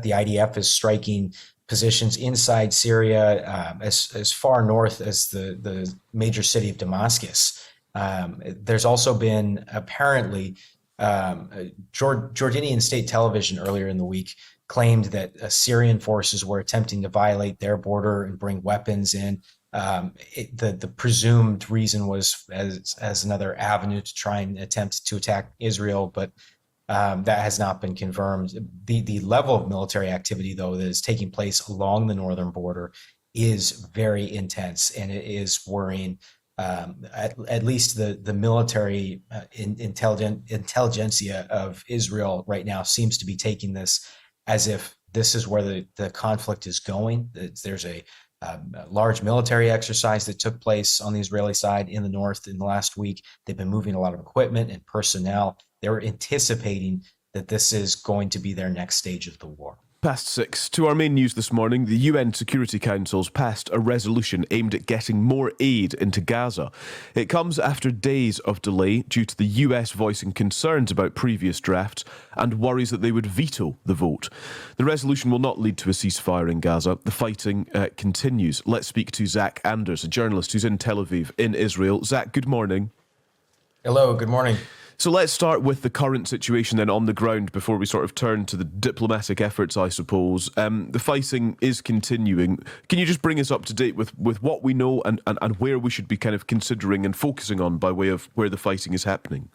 The IDF is striking positions inside Syria, as far north as the major city of Damascus. There's also been apparently Jordanian state television earlier in the week claimed that Syrian forces were attempting to violate their border and bring weapons in. The presumed reason was as another avenue to try and attempt to attack Israel, but that has not been confirmed. The level of military activity, though, that is taking place along the northern border is very intense, and it is worrying. At least the military intelligentsia of Israel right now seems to be taking this as if this is where the conflict is going. There's a large military exercise that took place on the Israeli side in the north in the last week. They've been moving a lot of equipment and personnel. They were anticipating that this is going to be their next stage of the war. Past 6. To our main news this morning, the UN Security Council's passed a resolution aimed at getting more aid into Gaza. It comes after days of delay due to the US voicing concerns about previous drafts and worries that they would veto the vote. The resolution will not lead to a ceasefire in Gaza. The fighting continues. Let's speak to Zach Anders, a journalist who's in Tel Aviv in Israel. Zach, good morning. Hello, good morning. So let's start with the current situation then on the ground before we sort of turn to the diplomatic efforts, I suppose. The fighting is continuing. Can you just bring us up to date with what we know and where we should be kind of considering and focusing on by way of where the fighting is happening?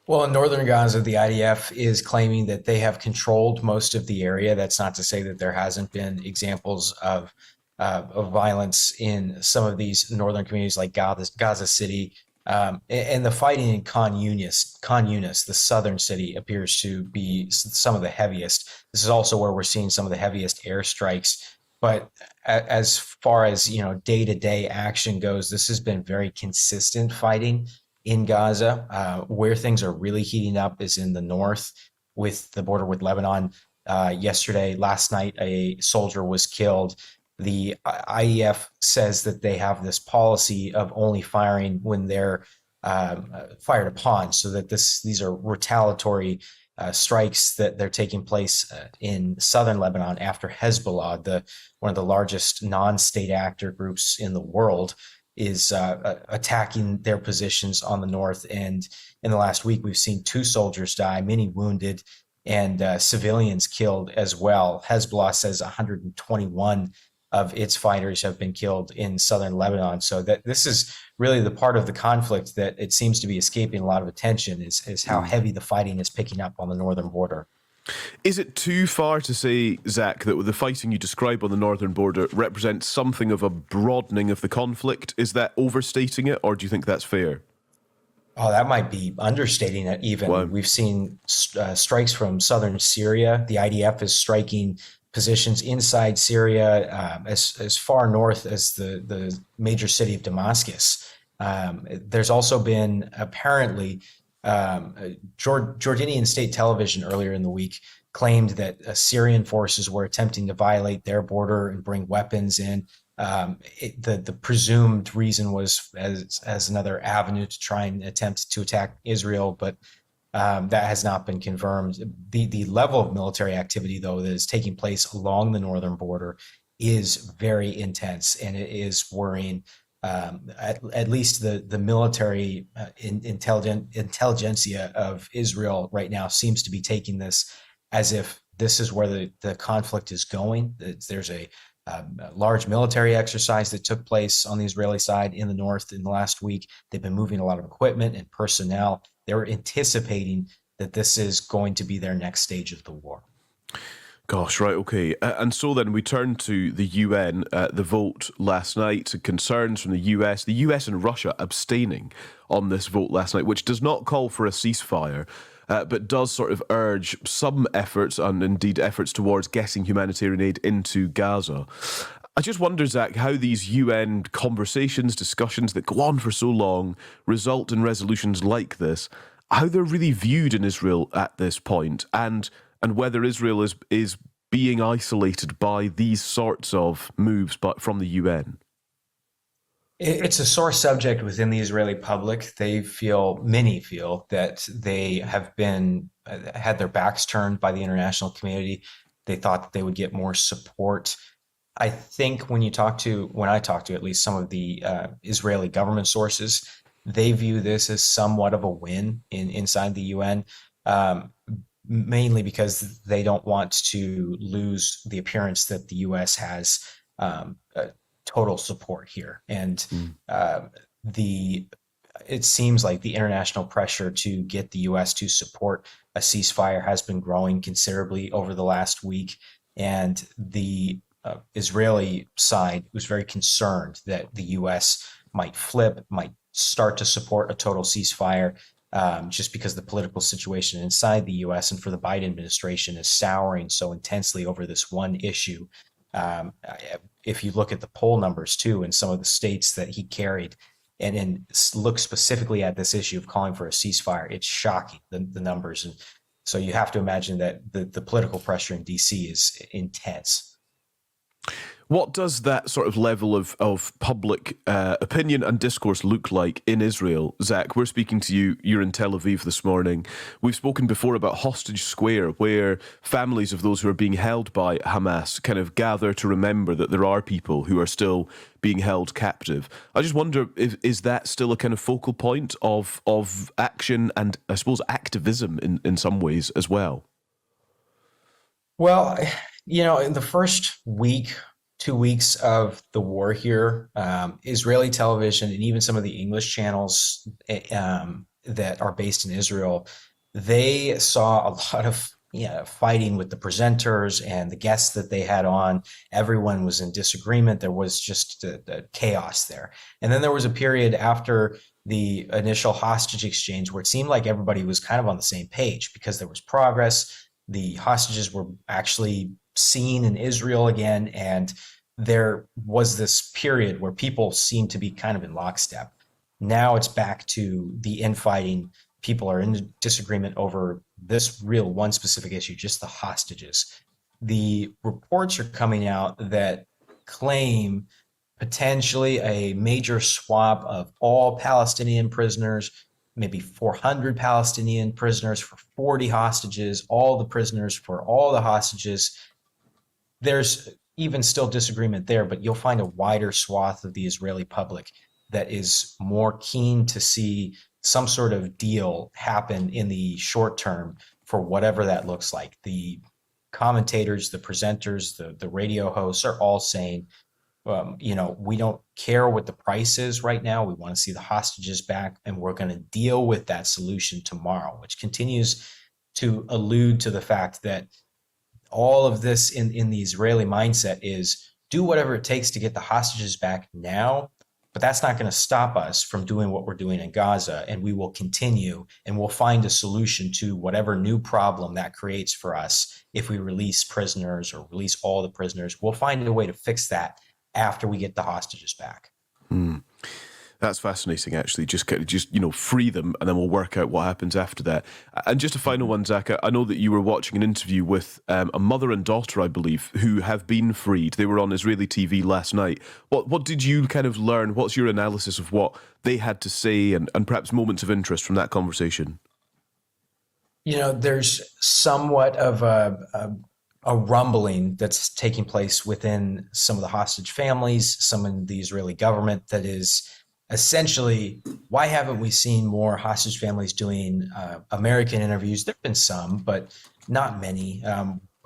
Well, in northern Gaza, the IDF is claiming that they have controlled most of the area. That's not to say that there hasn't been examples of violence in some of these northern communities like Gaza City. And the fighting in Khan Yunis, the southern city, appears to be some of the heaviest. This is also where we're seeing some of the heaviest airstrikes. But as far as day-to-day action goes, this has been very consistent fighting in Gaza. Where things are really heating up is in the north, with the border with Lebanon. Last night, a soldier was killed. The IDF says that they have this policy of only firing when they're fired upon, so that these are retaliatory strikes that they're taking place in southern Lebanon after Hezbollah, one of the largest non-state actor groups in the world, is attacking their positions on the north. And in the last week, we've seen 2 soldiers die, many wounded, and civilians killed as well. Hezbollah says 121 of its fighters have been killed in southern Lebanon. So that this is really the part of the conflict that it seems to be escaping a lot of attention is how heavy the fighting is picking up on the northern border. Is it too far to say, Zach, that the fighting you describe on the northern border represents something of a broadening of the conflict? Is that overstating it, or do you think that's fair? Oh, that might be understating it even. Wow. We've seen strikes from southern Syria. The IDF is striking positions inside Syria, as far north as the major city of Damascus. There's also been apparently Jordanian state television earlier in the week claimed that Syrian forces were attempting to violate their border and bring weapons in. The presumed reason was as another avenue to try and attempt to attack Israel, but that has not been confirmed. The level of military activity, though, that is taking place along the northern border is very intense, and it is worrying. At least the military intelligentsia of Israel right now seems to be taking this as if this is where the conflict is going. There's a large military exercise that took place on the Israeli side in the north in the last week. They've been moving a lot of equipment and personnel. They were anticipating that this is going to be their next stage of the war. Gosh, right, okay. And so then we turn to the UN, the vote last night, concerns from the US and Russia abstaining on this vote last night, which does not call for a ceasefire, but does sort of urge some efforts, and indeed efforts towards getting humanitarian aid into Gaza. I just wonder, Zach, how these UN conversations, discussions that go on for so long result in resolutions like this, how they're really viewed in Israel at this point, and whether Israel is being isolated by these sorts of moves from the UN. It's a sore subject within the Israeli public. Many feel that they have had their backs turned by the international community. They thought that they would get more support. I think when I talk to at least some of the Israeli government sources, they view this as somewhat of a win inside the UN, um, mainly because they don't want to lose the appearance that the U.S. has total support here, and Mm. uh, the it seems like the international pressure to get the U.S. to support a ceasefire has been growing considerably over the last week, and the Israeli side was very concerned that the U.S. might start to support a total ceasefire, just because the political situation inside the U.S. and for the Biden administration is souring so intensely over this one issue. Um, if you look at the poll numbers too, in some of the states that he carried, and then look specifically at this issue of calling for a ceasefire, it's shocking, the numbers. And so you have to imagine that the political pressure in D.C. is intense. What does that sort of level of public opinion and discourse look like in Israel? Zach, we're speaking to you. You're in Tel Aviv this morning. We've spoken before about Hostage Square, where families of those who are being held by Hamas kind of gather to remember that there are people who are still being held captive. I just wonder, is that still a kind of focal point of action and, I suppose, activism in some ways as well? Well, in the first week, 2 weeks of the war here, Israeli television and even some of the English channels that are based in Israel, they saw a lot of fighting with the presenters and the guests that they had on. Everyone was in disagreement. There was just a chaos there. And then there was a period after the initial hostage exchange where it seemed like everybody was kind of on the same page because there was progress. The hostages were actually seen in Israel again, and there was this period where people seemed to be kind of in lockstep. Now it's back to the infighting. People are in disagreement over this real one specific issue, just the hostages. The reports are coming out that claim potentially a major swap of all Palestinian prisoners, maybe 400 Palestinian prisoners for 40 hostages, all the prisoners for all the hostages. There's even still disagreement there, but you'll find a wider swath of the Israeli public that is more keen to see some sort of deal happen in the short term for whatever that looks like. The commentators, the presenters, the radio hosts are all saying, we don't care what the price is right now. We want to see the hostages back, and we're going to deal with that solution tomorrow, which continues to allude to the fact that all of this in the Israeli mindset is do whatever it takes to get the hostages back now, but that's not going to stop us from doing what we're doing in Gaza, and we will continue, and we'll find a solution to whatever new problem that creates for us. If we release prisoners or release all the prisoners, we'll find a way to fix that after we get the hostages back. That's fascinating, actually. Just free them, and then we'll work out what happens after that. And just a final one, Zach. I know that you were watching an interview with a mother and daughter, I believe, who have been freed. They were on Israeli TV last night. What did you kind of learn? What's your analysis of what they had to say, and perhaps moments of interest from that conversation? There's somewhat of a rumbling that's taking place within some of the hostage families, some in the Israeli government, that is essentially, why haven't we seen more hostage families doing American interviews? There have been some, but not many.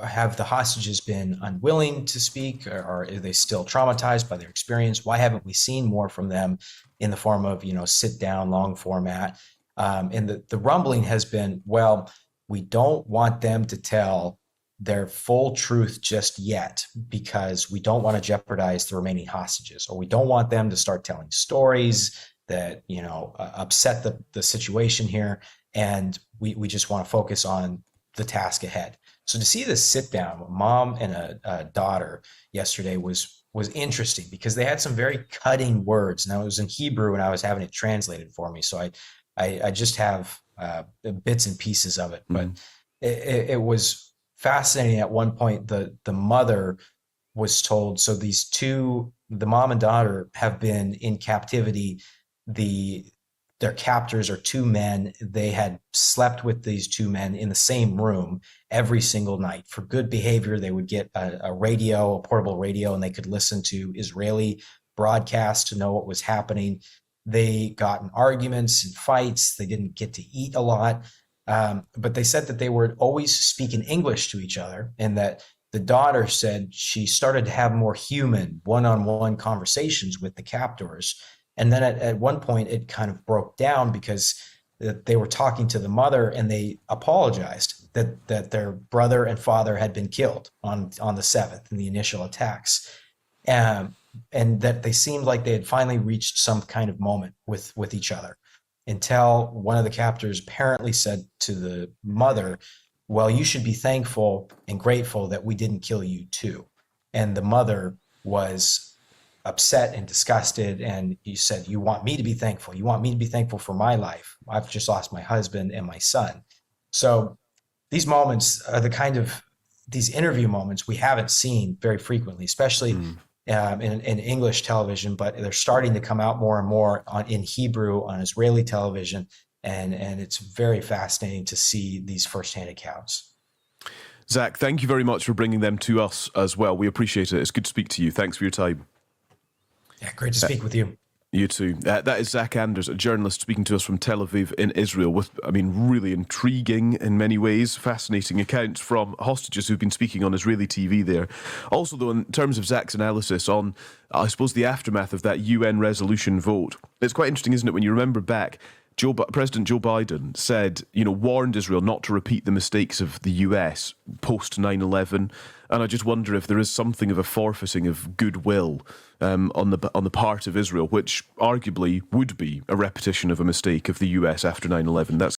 Have the hostages been unwilling to speak, or are they still traumatized by their experience? Why haven't we seen more from them in the form of, sit down, long format? And the rumbling has been, well, we don't want them to tell their full truth just yet because we don't want to jeopardize the remaining hostages, or we don't want them to start telling stories that upset the situation here, and we just want to focus on the task ahead. So to see this sit down, a mom and a daughter yesterday was interesting because they had some very cutting words. Now it was in Hebrew and I was having it translated for me, so I just have bits and pieces of it, but it was fascinating. At one point, the mother was told, so the mom and daughter have been in captivity. The their captors are two men. They had slept with these two men in the same room every single night. For good behavior, they would get a radio, a portable radio, and they could listen to Israeli broadcasts to know what was happening. They got in arguments and fights. They didn't get to eat a lot. But they said that they were always speaking English to each other, and that the daughter said she started to have more human one-on-one conversations with the captors. And then at one point, it kind of broke down because they were talking to the mother, and they apologized that their brother and father had been killed on the 7th in the initial attacks. And that they seemed like they had finally reached some kind of moment with each other, until one of the captors apparently said to the mother, well, you should be thankful and grateful that we didn't kill you too. And the mother was upset and disgusted, and he said, you want me to be thankful? You want me to be thankful for my life? I've just lost my husband and my son. So these moments are the kind of these interview moments we haven't seen very frequently, especially in English television, but they're starting to come out more and more in Hebrew on Israeli television. And it's very fascinating to see these firsthand accounts. Zach, thank you very much for bringing them to us as well. We appreciate it. It's good to speak to you. Thanks for your time. Yeah, great to speak with you. You too. That is Zach Anders, a journalist speaking to us from Tel Aviv in Israel with, really intriguing in many ways, fascinating accounts from hostages who've been speaking on Israeli TV there. Also, though, in terms of Zach's analysis on, I suppose, the aftermath of that UN resolution vote, it's quite interesting, isn't it, when you remember back, President Joe Biden said, warned Israel not to repeat the mistakes of the US post 9/11. And I just wonder if there is something of a forfeiting of goodwill on the part of Israel, which arguably would be a repetition of a mistake of the US after 9/11.